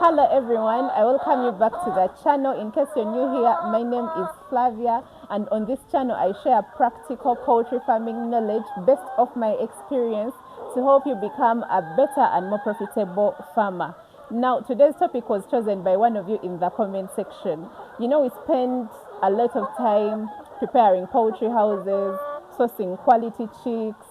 Hello everyone, I welcome you back to the channel. In case you're new here, my name is Flavia, and on this channel I share practical poultry farming knowledge based off my experience to help you become a better and more profitable farmer. Now, today's topic was chosen by one of you in the comment section. You know, we spend a lot of time preparing poultry houses, sourcing quality chicks,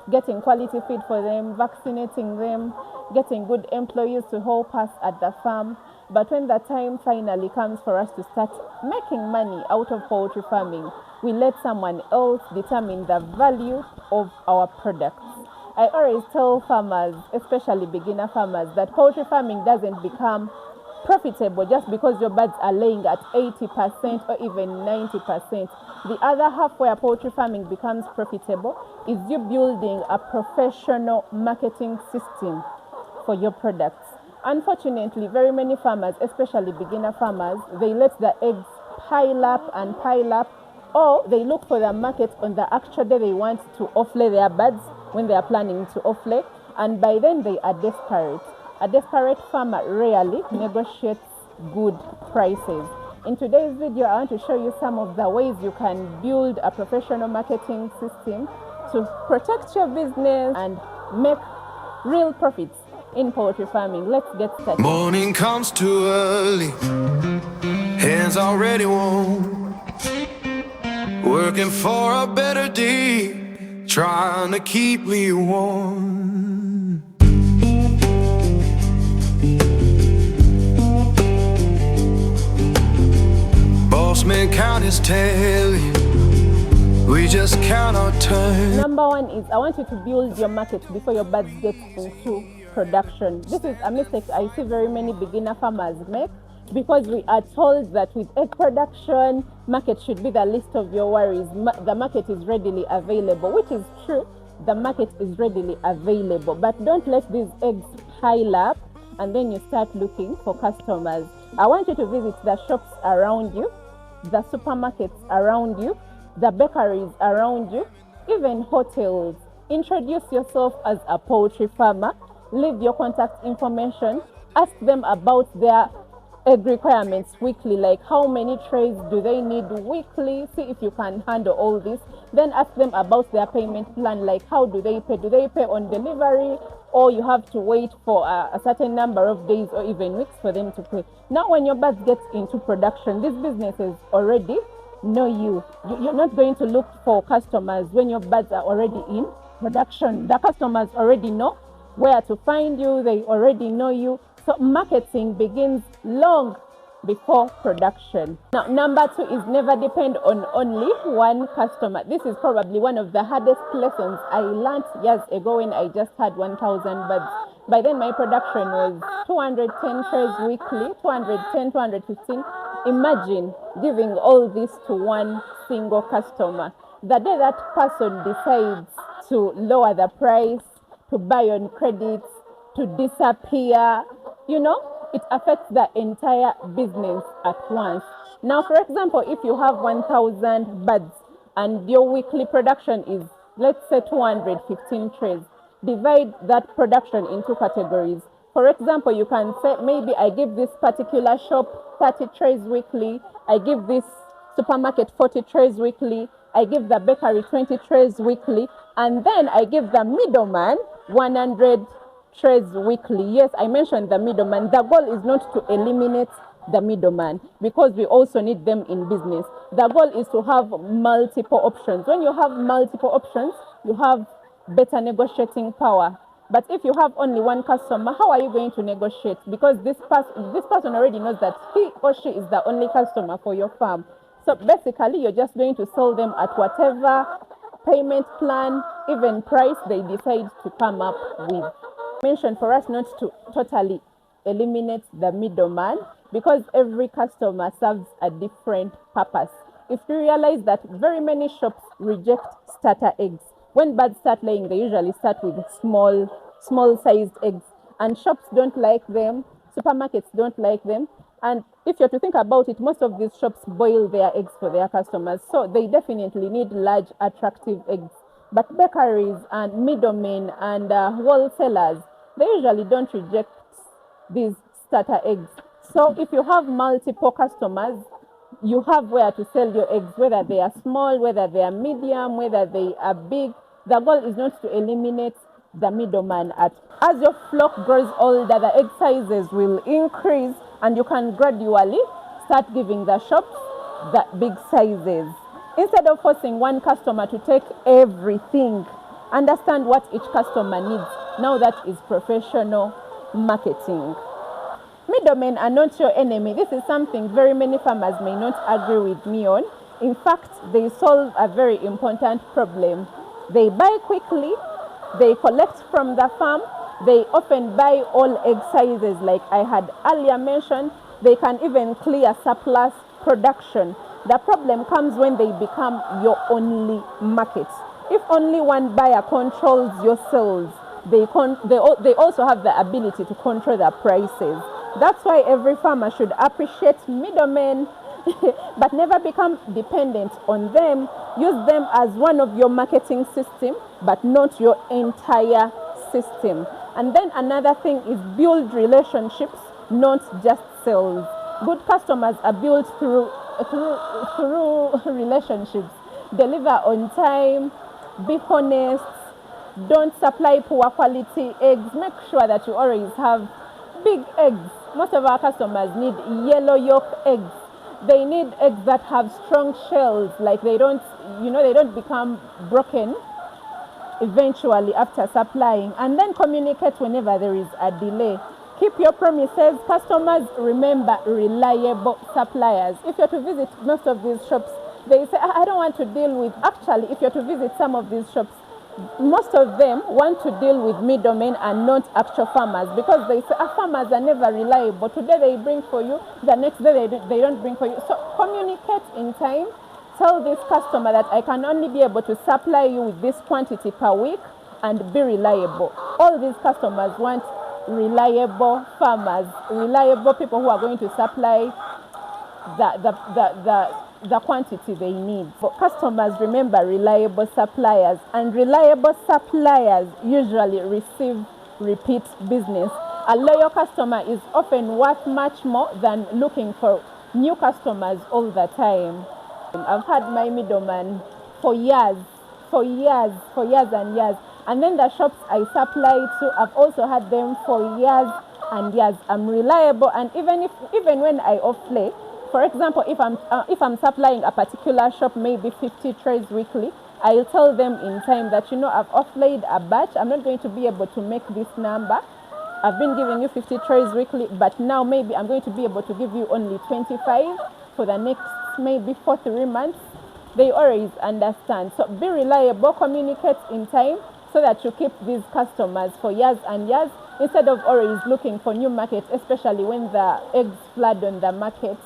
getting quality feed for them, vaccinating them, getting good employees to help us at the farm. But when the time finally comes for us to start making money out of poultry farming, we let someone else determine the value of our products. I always tell farmers, especially beginner farmers, that poultry farming doesn't become profitable just because your birds are laying at 80% or even 90%. The other half where poultry farming becomes profitable is you building a professional marketing system for your products. Unfortunately, very many farmers, especially beginner farmers, they let the eggs pile up, or they look for the market on the actual day they want to offlay their birds when they are planning to offlay, and by then they are desperate. A desperate farmer rarely negotiates good prices. In today's video, I want to show you some of the ways you can build a professional marketing system to protect your business and make real profits in poultry farming. Let's get started. Morning comes too early, hands already warm, working for a better day, trying to keep me warm. Bossman count his tally, we just count our turn. Number one is I want you to build your market before your birds get into production. This is a mistake I see very many beginner farmers make, because we are told that with egg production, market should be the least of your worries. The market is readily available, which is true. The market is readily available, but don't let these eggs pile up and then you start looking for customers. I want you to visit the shops around you, the supermarkets around you, the bakeries around you, even hotels. Introduce yourself as a poultry farmer, leave your contact information, ask them about their egg requirements weekly, like how many trays do they need weekly, see if you can handle all this. Then ask them about their payment plan, like how do they pay on delivery, or you have to wait for a certain number of days or even weeks for them to pay. Now when your birds get into production, these businesses already know you. You're not going to look for customers when your birds are already in production. The customers already know where to find you, they already know you. So marketing begins long before production. Now, number two is never depend on only one customer. This is probably one of the hardest lessons I learned years ago when I just had 1,000 birds. By then my production was 210 trays weekly, 210, 215. Imagine giving all this to one single customer. The day that person decides to lower the price, to buy on credit, to disappear, it affects the entire business at once. Now, for example, if you have 1,000 birds and your weekly production is, let's say, 215 trays, divide that production into categories. For example, you can say, maybe I give this particular shop 30 trays weekly, I give this supermarket 40 trays weekly, I give the bakery 20 trays weekly, and then I give the middleman 100 trays weekly. Yes, I mentioned the middleman. The goal is not to eliminate the middleman, because we also need them in business. The goal is to have multiple options. When you have multiple options, you have better negotiating power. But if you have only one customer, how are you going to negotiate? Because this person already knows that he or she is the only customer for your farm. So basically, you're just going to sell them at whatever payment plan, even price they decide to come up with. Mentioned for us not to totally eliminate the middleman, because every customer serves a different purpose. If you realize that very many shops reject starter eggs, when birds start laying, they usually start with small sized eggs, and shops don't like them, supermarkets don't like them. And if you're to think about it, most of these shops boil their eggs for their customers, so they definitely need large, attractive eggs. But bakeries and middlemen and wholesalers, they usually don't reject these starter eggs. So if you have multiple customers, you have where to sell your eggs, whether they are small, whether they are medium, whether they are big. The goal is not to eliminate the middleman. As your flock grows older, the egg sizes will increase, and you can gradually start giving the shops the big sizes. Instead of forcing one customer to take everything, understand what each customer needs. Now that is professional marketing. Middlemen are not your enemy. This is something very many farmers may not agree with me on. In fact, they solve a very important problem. They buy quickly, they collect from the farm, they often buy all egg sizes like I had earlier mentioned. They can even clear surplus production. The problem comes when they become your only market. If only one buyer controls your sales, they also have the ability to control the prices. That's why every farmer should appreciate middlemen, but never become dependent on them. Use them as one of your marketing system, but not your entire system. And then another thing is build relationships, not just sales. Good customers are built through relationships. Deliver on time, be honest, don't supply poor quality eggs. Make sure that you always have big eggs. Most of our customers need yellow yolk eggs. They need eggs that have strong shells, like they don't become broken eventually after supplying. And then communicate whenever there is a delay. Keep your promises. Customers remember reliable suppliers. If you're to visit most of these shops, they say, I don't want to deal with. Actually, if you're to visit some of these shops, most of them want to deal with middlemen and not actual farmers, because they say farmers are never reliable. Today they bring for you, the next day they don't bring for you. So communicate in time. Tell this customer that I can only be able to supply you with this quantity per week, and be reliable. All these customers want reliable farmers, reliable people who are going to supply the quantity they need. But customers remember reliable suppliers, and reliable suppliers usually receive repeat business. A loyal customer is often worth much more than looking for new customers all the time. I've had my middleman for years and years. And then the shops I supply to, I've also had them for years and years. I'm reliable, and even when I offlay, for example, if I'm supplying a particular shop maybe 50 trays weekly, I'll tell them in time that, I've offlaid a batch. I'm not going to be able to make this number. I've been giving you 50 trays weekly, but now maybe I'm going to be able to give you only 25 for the next maybe 3 months. They always understand. So be reliable, communicate in time, so that you keep these customers for years and years, instead of always looking for new markets, especially when the eggs flood on the market.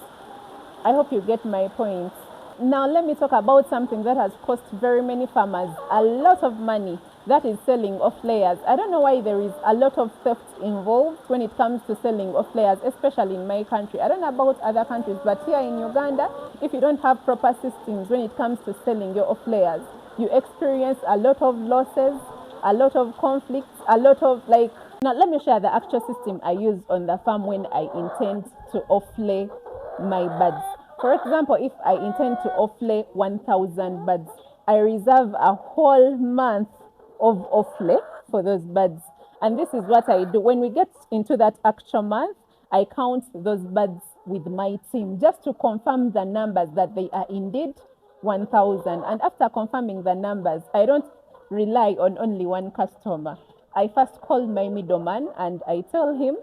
I hope you get my point. Now let me talk about something that has cost very many farmers a lot of money. That is selling off layers. I don't know why there is a lot of theft involved when it comes to selling off layers, especially in my country. I don't know about other countries, but here in Uganda, if you don't have proper systems when it comes to selling your off layers, you experience a lot of losses, a lot of conflicts, a lot of Now let me share the actual system I use on the farm when I intend to off-lay my birds. For example, if I intend to off-lay 1,000 birds, I reserve a whole month of off-lay for those birds. And this is what I do. When we get into that actual month, I count those birds with my team just to confirm the numbers that they are indeed 1,000. And after confirming the numbers, I don't rely on only one customer. I first call my middleman and I tell him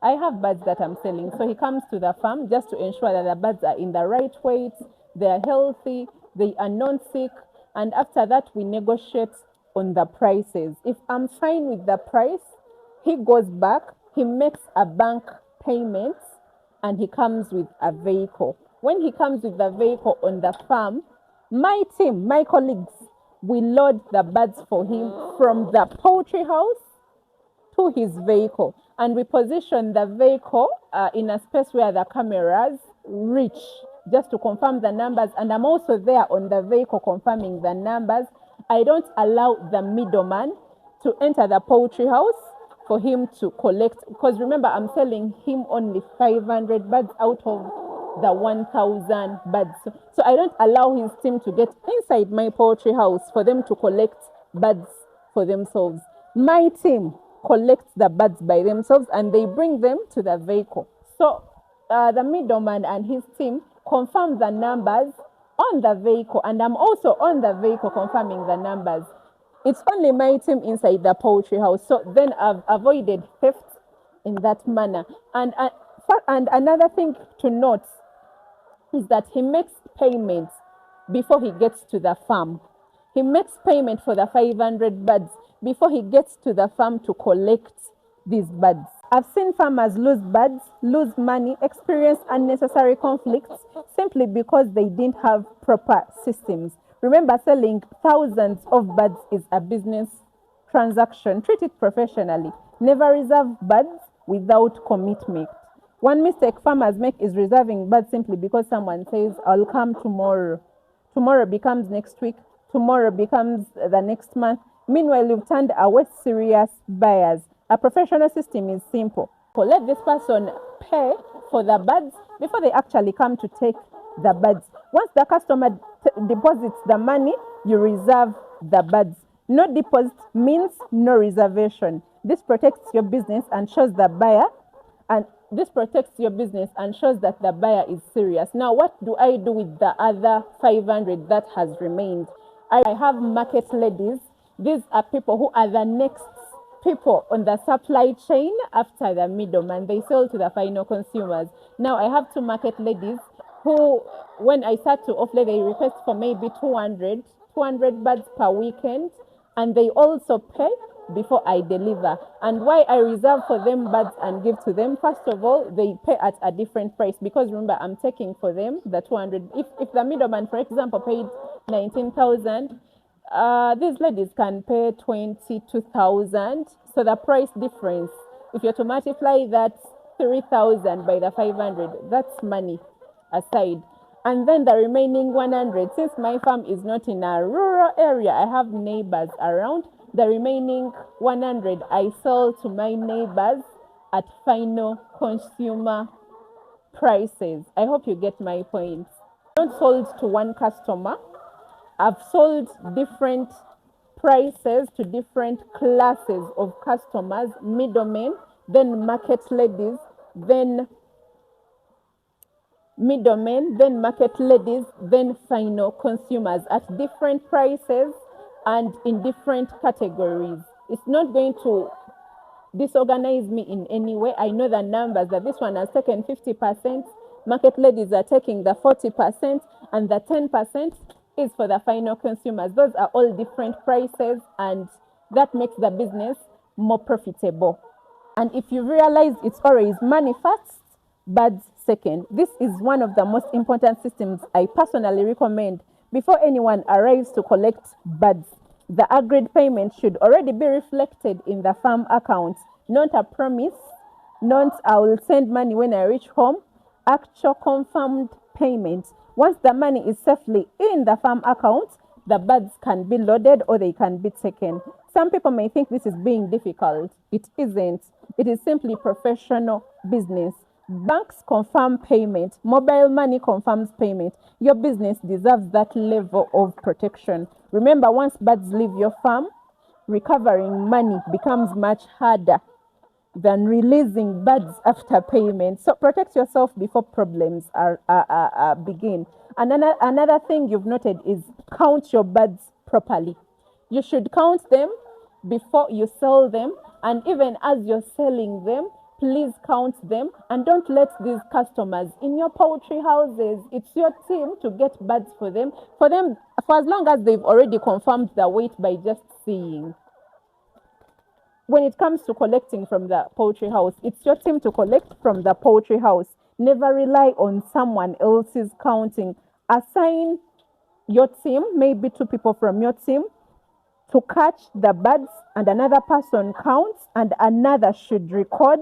I have birds that I'm selling. So he comes to the farm just to ensure that the birds are in the right weight, they are healthy, they are non-sick. And after that, we negotiate on the prices. If I'm fine with the price, he goes back, he makes a bank payment, and he comes with a vehicle. When he comes with the vehicle on the farm, my team, my colleagues, we load the birds for him from the poultry house to his vehicle. And we position the vehicle in a space where the cameras reach, just to confirm the numbers. And I'm also there on the vehicle confirming the numbers. I don't allow the middleman to enter the poultry house for him to collect, because remember, I'm selling him only 500 birds out of the 1,000 birds. So I don't allow his team to get inside my poultry house for them to collect birds for themselves. My team collects the birds by themselves and they bring them to the vehicle. So the middleman and his team confirm the numbers on the vehicle, and I'm also on the vehicle confirming the numbers. It's only my team inside the poultry house. So then I've avoided theft in that manner. And another thing to note is that he makes payments before he gets to the farm. He makes payment for the 500 birds before he gets to the farm to collect these birds. I've seen farmers lose birds, lose money, experience unnecessary conflicts simply because they didn't have proper systems. Remember, selling thousands of birds is a business transaction. Treat it professionally. Never reserve birds without commitment. One mistake farmers make is reserving birds simply because someone says, I'll come tomorrow. Tomorrow becomes next week. Tomorrow becomes the next month. Meanwhile, you've turned away serious buyers. A professional system is simple. Let this person pay for the birds before they actually come to take the birds. Once the customer deposits the money, you reserve the birds. No deposit means no reservation. This protects your business and shows the buyer and this protects your business and shows that the buyer is serious. Now, what do I do with the other 500 that has remained? I have market ladies. These are people who are the next people on the supply chain after the middleman. They sell to the final consumers. Now, I have two market ladies who, when I start to offload, they request for maybe 200 birds per weekend, and they also pay before I deliver. And why I reserve for them birds and give to them, first of all, they pay at a different price, because remember, I'm taking for them the 200. If the middleman, for example, paid 19,000, these ladies can pay 22,000. So the price difference, if you're to multiply that 3,000 by the 500, that's money aside. And then the remaining 100, since my farm is not in a rural area, I have neighbors around. The remaining 100 I sell to my neighbors at final consumer prices. I hope you get my point. Not sold to one customer. I've sold different prices to different classes of customers: middlemen, then market ladies, then middlemen, then market ladies, then final consumers at different prices and in different categories. It's not going to disorganize me in any way. I know the numbers, that this one has taken 50%, market ladies are taking the 40%, and the 10% is for the final consumers. Those are all different prices, and that makes the business more profitable. And if you realize, it's always money first, birds second. This is one of the most important systems I personally recommend before anyone arrives to collect birds. The agreed payment should already be reflected in the farm account, not a promise, not I will send money when I reach home. Actual confirmed payment. Once the money is safely in the farm account, the birds can be loaded or they can be taken. Some people may think this is being difficult. It isn't. It is simply professional business. Banks confirm payment. Mobile money confirms payment. Your business deserves that level of protection. Remember, once birds leave your farm, recovering money becomes much harder than releasing birds after payment. So protect yourself before problems begin. Another thing you've noted is count your birds properly. You should count them before you sell them, and even as you're selling them, please count them, and don't let these customers in your poultry houses. It's your team to get birds for them for as long as they've already confirmed the weight by just seeing. When it comes to collecting from the poultry house, it's your team to collect from the poultry house. Never rely on someone else's counting. Assign your team, maybe two people from your team, to catch the birds, and another person counts, and another should record.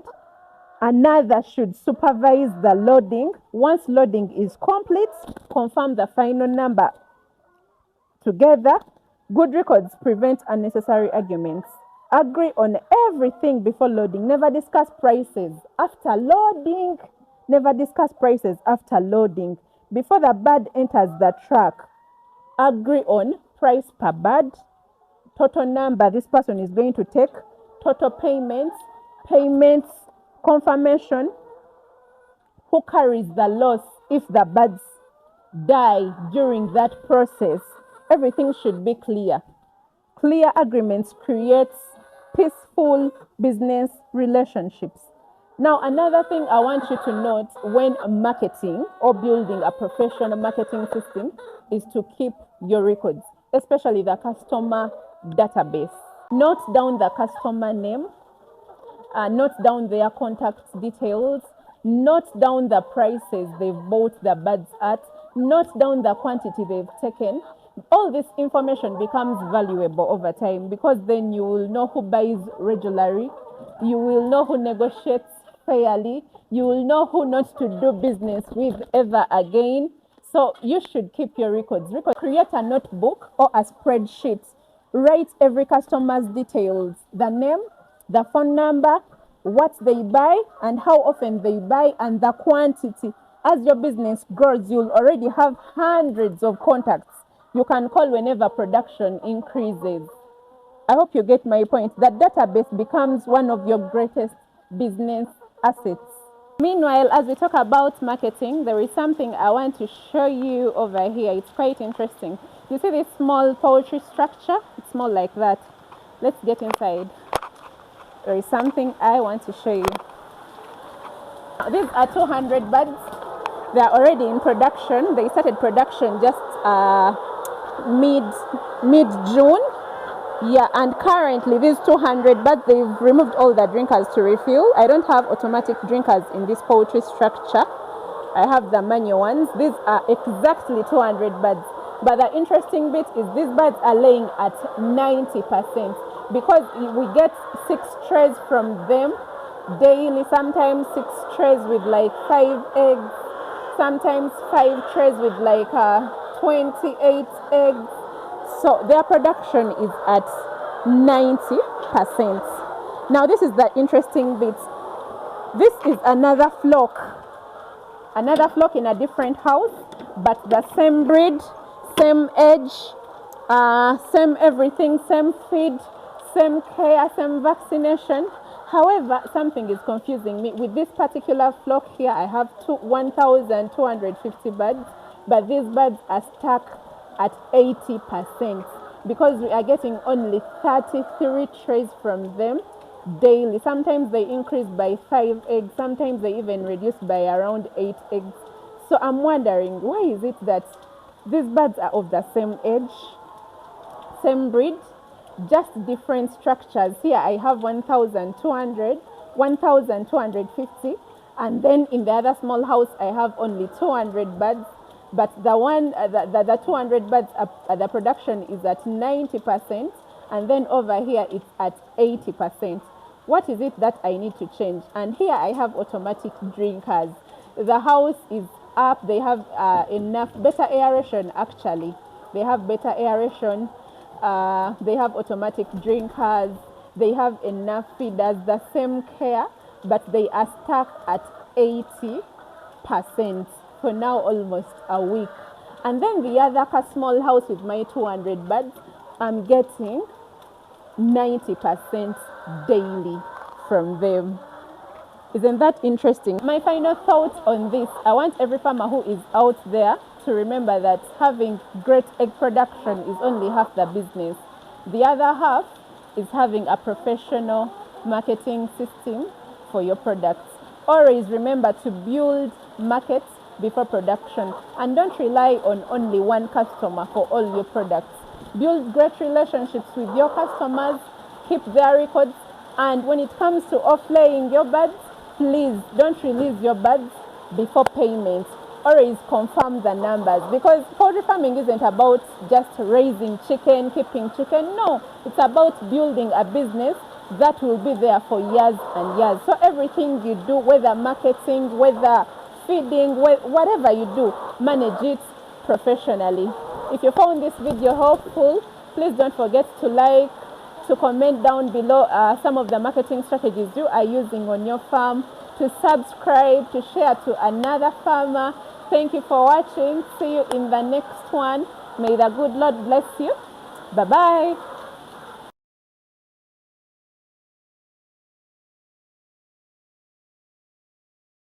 Another should supervise the loading. Once loading is complete, confirm the final number. Together, good records prevent unnecessary arguments. Agree on everything before loading. Never discuss prices after loading. Never discuss prices after loading. Before the bird enters the truck, agree on price per bird, total number this person is going to take, total payments, confirmation, who carries the loss if the birds die during that process. Everything should be clear. Clear agreements creates peaceful business relationships. Now, another thing I want you to note when marketing or building a professional marketing system is to keep your records, especially the customer database. Note down the customer name, note down their contact details, note down the prices they've bought the birds at, note down the quantity they've taken. All this information becomes valuable over time because then you will know who buys regularly, you will know who negotiates fairly, you will know who not to do business with ever again. So you should keep your records. Create a notebook or a spreadsheet. Write every customer's details, the name, the phone number, what they buy and how often they buy, and the quantity. As your business grows, you'll already have hundreds of contacts you can call whenever production increases. I hope you get my point. That database becomes one of your greatest business assets. Meanwhile, as we talk about marketing, there is something I want to show you over here. It's quite interesting. You see this small poultry structure? It's more like that. Let's get inside. There is something I want to show you. These are 200 birds. They are already in production. They started production just mid-June. Yeah, and currently these 200 birds, they've removed all the drinkers to refill. I don't have automatic drinkers in this poultry structure. I have the manual ones. These are exactly 200 birds. But the interesting bit is these birds are laying at 90% because we get 6 trays from them daily, sometimes 6 trays with like 5 eggs, sometimes 5 trays with like 28 eggs. So their production is at 90%. Now this is the interesting bit. This is another flock in a different house, but the same breed, same age, same everything, same feed, same care, same vaccination. However, something is confusing me. With this particular flock here, I have 1,250 birds, but these birds are stuck at 80% because we are getting only 33 trays from them daily. Sometimes they increase by 5 eggs, sometimes they even reduce by around 8 eggs. So I'm wondering, why is it that these birds are of the same age, same breed, just different structures? Here I have 1,200, 1,250, and then in the other small house I have only 200 birds. But the 200 birds, the production is at 90%, and then over here it's at 80%. What is it that I need to change? And here I have automatic drinkers. The house is up. They have enough, better aeration actually. They have better aeration. They have automatic drinkers. They have enough feeders, the same care, but they are stuck at 80%. For now almost a week. And then the other small house with my 200 birds, I'm getting 90% daily from them. Isn't that interesting? My final thoughts on this: I want every farmer who is out there to remember that having great egg production is only half the business. The other half is having a professional marketing system for your products. Always remember to build markets before production, and don't rely on only one customer for all your products. Build great relationships with your customers, keep their records, and when it comes to offlaying your birds, please don't release your birds before payment. Always confirm the numbers, because poultry farming isn't about just raising chicken, keeping chicken. No, it's about building a business that will be there for years and years. So everything you do, whether marketing, whether feeding, whatever you do, manage it professionally. If you found this video helpful, please don't forget to like, to comment down below some of the marketing strategies you are using on your farm, to subscribe, to share to another farmer. Thank you for watching. See you in the next one. May the good Lord bless you. Bye-bye.